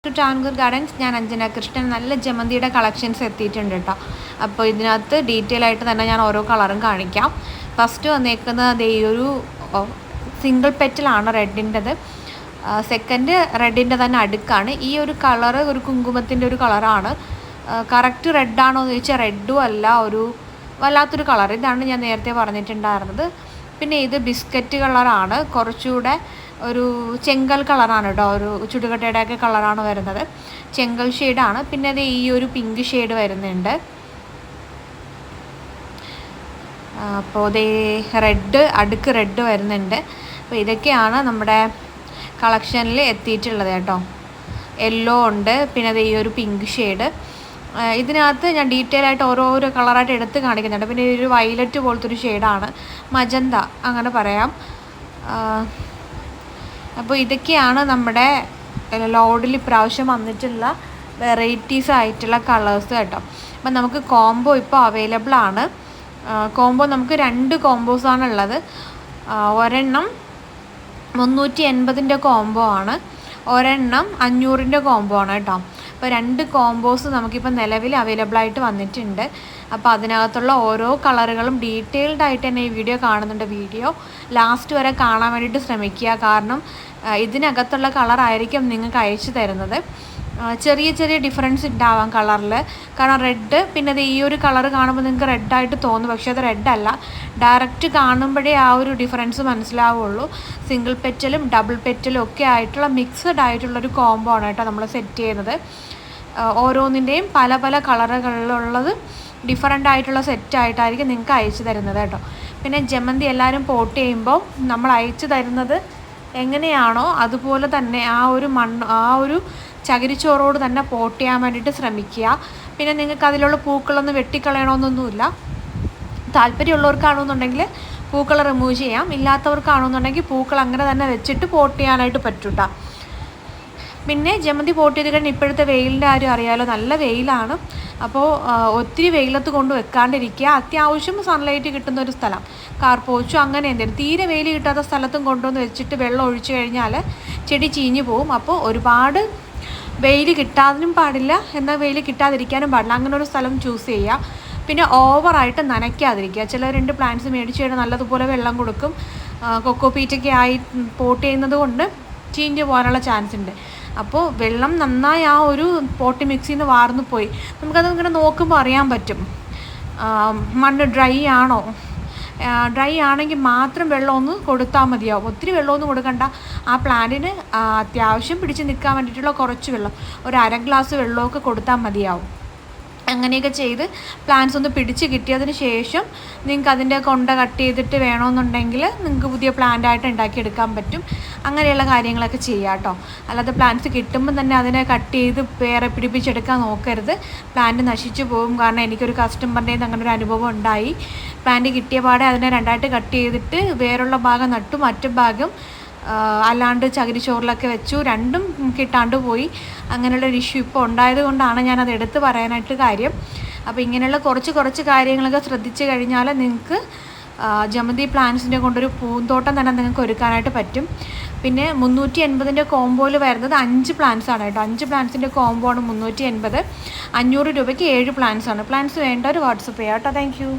To ടാൻകൂർ gardens. ഞാൻ അഞ്ജന കൃഷ്ണൻ. നല്ല ജമന്തിയുടെ collections എത്തിയിട്ടുണ്ട് കേട്ടോ. അപ്പോൾ ഇതിനകത്ത് ഡീറ്റെയിൽ ആയിട്ട് തന്നെ ഞാൻ ഓരോ കളറും കാണിക്കാം. ഫസ്റ്റ് വന്നേക്കുന്നത് ഈ ഒരു സിംഗിൾ പെറ്റലാണ് റെഡിൻ്റെത്. സെക്കൻഡ് റെഡിൻ്റെ തന്നെ അടുക്കാണ്. ഈ ഒരു കളറ് ഒരു കുങ്കുമത്തിൻ്റെ ഒരു കളറാണ്. കറക്റ്റ് റെഡാണോ എന്ന് ചോദിച്ചാൽ റെഡും അല്ല, ഒരു വല്ലാത്തൊരു കളർ. ഇതാണ് ഞാൻ നേരത്തെ പറഞ്ഞിട്ടുണ്ടായിരുന്നത്. പിന്നെ ഇത് ബിസ്ക്കറ്റ് കളറാണ്, കുറച്ചുകൂടെ ഒരു ചെങ്കൽ കളറാണ് കേട്ടോ. ഒരു ചുടുകട്ടയുടെയൊക്കെ കളറാണ് വരുന്നത്, ചെങ്കൽ ഷെയ്ഡാണ്. പിന്നെ അത് ഈ ഒരു പിങ്ക് ഷെയ്ഡ് വരുന്നുണ്ട്. അപ്പോൾ അതേ റെഡ്, അടുക്ക് റെഡ് വരുന്നുണ്ട്. അപ്പോൾ ഇതൊക്കെയാണ് നമ്മുടെ കളക്ഷനിൽ എത്തിയിട്ടുള്ളത് കേട്ടോ. യെല്ലോ ഉണ്ട്, പിന്നെ അത് ഈ ഒരു പിങ്ക് ഷെയ്ഡ്. ഇതിനകത്ത് ഞാൻ ഡീറ്റെയിൽ ആയിട്ട് ഓരോരോ കളറായിട്ട് എടുത്ത് കാണിക്കുന്നുണ്ട്. പിന്നെ ഈ ഒരു വയലറ്റ് പോലത്തെ ഒരു ഷെയ്ഡാണ്, മജന്ത അങ്ങനെ പറയാം. അപ്പോൾ ഇതൊക്കെയാണ് നമ്മുടെ ലോഡിൽ ഇപ്രാവശ്യം വന്നിട്ടുള്ള വെറൈറ്റീസ് ആയിട്ടുള്ള കളേഴ്സ് കേട്ടോ. അപ്പം നമുക്ക് കോംബോ ഇപ്പോൾ അവൈലബിൾ ആണ്. കോംബോ നമുക്ക് 2 കോംബോസാണ് ഉള്ളത്. ഒരെണ്ണം 380 കോംബോ ആണ്, ഒരെണ്ണം 500 കോംബോ ആണ് കേട്ടോ. അപ്പോൾ 2 കോംബോസ് നമുക്കിപ്പോൾ നിലവിൽ അവൈലബിൾ ആയിട്ട് വന്നിട്ടുണ്ട്. അപ്പോൾ അതിനകത്തുള്ള ഓരോ കളറുകളും ഡീറ്റെയിൽഡ് ആയിട്ട് തന്നെ ഈ വീഡിയോ കാണുന്നുണ്ട്. വീഡിയോ ലാസ്റ്റ് വരെ കാണാൻ വേണ്ടിയിട്ട് ശ്രമിക്കുക. കാരണം ഇതിനകത്തുള്ള കളറായിരിക്കും നിങ്ങൾക്ക് അയച്ചു തരുന്നത്. ചെറിയ ചെറിയ ഡിഫറൻസ് ഉണ്ടാവാം കളറിൽ. കാരണം റെഡ്, പിന്നെ അത് ഈ ഒരു കളർ കാണുമ്പോൾ നിങ്ങൾക്ക് റെഡായിട്ട് തോന്നും, പക്ഷേ അത് റെഡല്ല. ഡയറക്റ്റ് കാണുമ്പോഴേ ആ ഒരു ഡിഫറൻസ് മനസ്സിലാവുള്ളൂ. സിംഗിൾ പെറ്റലും ഡബിൾ പെറ്റലും ഒക്കെ ആയിട്ടുള്ള മിക്സഡ് ആയിട്ടുള്ളൊരു കോംബോ ആണ് കേട്ടോ നമ്മൾ സെറ്റ് ചെയ്യുന്നത്. ഓരോന്നിൻ്റെയും പല പല കളറുകളിലുള്ളത് ഡിഫറൻ്റ് ആയിട്ടുള്ള സെറ്റായിട്ടായിരിക്കും നിങ്ങൾക്ക് അയച്ചു തരുന്നത് കേട്ടോ. പിന്നെ ജമന്തി എല്ലാവരും പോട്ട് ചെയ്യുമ്പോൾ നമ്മൾ അയച്ചു തരുന്നത് എങ്ങനെയാണോ അതുപോലെ തന്നെ ആ ഒരു ചകിരിച്ചോറോട് തന്നെ പോട്ട് ചെയ്യാൻ വേണ്ടിയിട്ട് ശ്രമിക്കുക. പിന്നെ നിങ്ങൾക്ക് അതിലുള്ള പൂക്കളൊന്നും വെട്ടിക്കളയണമെന്നൊന്നുമില്ല. താല്പര്യമുള്ളവർക്കാണെന്നുണ്ടെങ്കിൽ പൂക്കൾ റിമൂവ് ചെയ്യാം, ഇല്ലാത്തവർക്കാണെന്നുണ്ടെങ്കിൽ പൂക്കൾ അങ്ങനെ തന്നെ വെച്ചിട്ട് പോട്ട് ചെയ്യാനായിട്ട് പറ്റും കേട്ടോ. പിന്നെ ജമന്തി പോട്ട് ചെയ്ത് കഴിഞ്ഞാൽ ഇപ്പോഴത്തെ വെയിലിൻ്റെ കാര്യം അറിയാമല്ലോ, നല്ല വെയിലാണ്. അപ്പോൾ ഒത്തിരി വെയിലത്ത് കൊണ്ട് വെക്കാണ്ടിരിക്കുക. അത്യാവശ്യം സൺലൈറ്റ് കിട്ടുന്ന ഒരു സ്ഥലം, കാർപോച്ചോ അങ്ങനെ എന്തെങ്കിലും, തീരെ വെയിൽ കിട്ടാത്ത സ്ഥലത്തും കൊണ്ടുവന്ന് വെച്ചിട്ട് വെള്ളം ഒഴിച്ചു കഴിഞ്ഞാൽ ചെടി ചീഞ്ഞു പോവും. അപ്പോൾ ഒരുപാട് വെയിൽ കിട്ടാനും പാടില്ല, എന്നാൽ വെയിൽ കിട്ടാതിരിക്കാനും പാടില്ല, അങ്ങനെ ഒരു സ്ഥലം ചൂസ് ചെയ്യുക. പിന്നെ ഓവറായിട്ട് നനയ്ക്കാതിരിക്കുക. ചില 2 പ്ലാന്റ്സ് മേടിച്ച് കഴിഞ്ഞാൽ നല്ലതുപോലെ വെള്ളം കൊടുക്കും. കൊക്കോപീറ്റൊക്കെ ആയി പോട്ട് ചെയ്യുന്നത് കൊണ്ട് ചീഞ്ഞ് പോകാനുള്ള ചാൻസ് ഉണ്ട്. അപ്പോൾ വെള്ളം നന്നായി ആ ഒരു പോട്ടി മിക്സിയിൽ നിന്ന് വാർന്നു പോയി. നമുക്കത് ഇങ്ങനെ നോക്കുമ്പോൾ അറിയാൻ പറ്റും മണ്ണ് ഡ്രൈ ആണോ. ഡ്രൈ ആണെങ്കിൽ മാത്രം വെള്ളമൊന്ന് കൊടുത്താൽ മതിയാവും, ഒത്തിരി വെള്ളമൊന്നും കൊടുക്കണ്ട. ആ പ്ലാന്റിന് അത്യാവശ്യം പിടിച്ച് നിൽക്കാൻ വേണ്ടിയിട്ടുള്ള കുറച്ച് വെള്ളം, ഒരു 1/2 ഗ്ലാസ് വെള്ളമൊക്കെ കൊടുത്താൽ മതിയാവും. അങ്ങനെയൊക്കെ ചെയ്ത് പ്ലാന്റ്സ് ഒന്ന് പിടിച്ച് കിട്ടിയതിന് ശേഷം നിങ്ങൾക്ക് അതിൻ്റെ കൊണ്ട കട്ട് ചെയ്തിട്ട് വേണമെന്നുണ്ടെങ്കിൽ നിങ്ങൾക്ക് പുതിയ പ്ലാന്റായിട്ട് ഉണ്ടാക്കിയെടുക്കാൻ പറ്റും. അങ്ങനെയുള്ള കാര്യങ്ങളൊക്കെ ചെയ്യാം കേട്ടോ. അല്ലാതെ പ്ലാന്റ്സ് കിട്ടുമ്പം തന്നെ അതിനെ കട്ട് ചെയ്ത് വേറെ പിടിപ്പിച്ചെടുക്കാൻ നോക്കരുത്, പ്ലാന്റ് നശിച്ചു പോകും. കാരണം എനിക്കൊരു കസ്റ്റമറിൻ്റെ അങ്ങനെ ഒരു അനുഭവം ഉണ്ടായി. പ്ലാന്റ് കിട്ടിയ പാടെ അതിനെ 2ആയിട്ട് കട്ട് ചെയ്തിട്ട് വേറുള്ള ഭാഗം നട്ടു, മറ്റു ഭാഗം അല്ലാണ്ട് ചകിരിച്ചോറിലൊക്കെ വെച്ചു, രണ്ടും കിട്ടാണ്ട് പോയി. അങ്ങനെയുള്ളൊരു ഇഷ്യൂ ഇപ്പോൾ ഉണ്ടായത് കൊണ്ടാണ് ഞാനത് എടുത്ത് പറയാനായിട്ട് കാര്യം. അപ്പോൾ ഇങ്ങനെയുള്ള കുറച്ച് കാര്യങ്ങളൊക്കെ ശ്രദ്ധിച്ചു കഴിഞ്ഞാൽ നിങ്ങൾക്ക് ജമന്തി പ്ലാന്റ്സിൻ്റെ കൊണ്ടൊരു പൂന്തോട്ടം തന്നെ നിങ്ങൾക്ക് ഒരുക്കാനായിട്ട് പറ്റും. പിന്നെ 380 കോംബോയിൽ വരുന്നത് 5 പ്ലാന്റ്സ് ആണ് കേട്ടോ. 5 പ്ലാന്റ്സിൻ്റെ കോംബോ ആണ് 380. 500 രൂപയ്ക്ക് 7 പ്ലാന്റ്സ് ആണ്. പ്ലാന്റ്സ് വേണ്ടവർ വാട്സപ്പ് ചെയ്യാം കേട്ടോ. Thank you.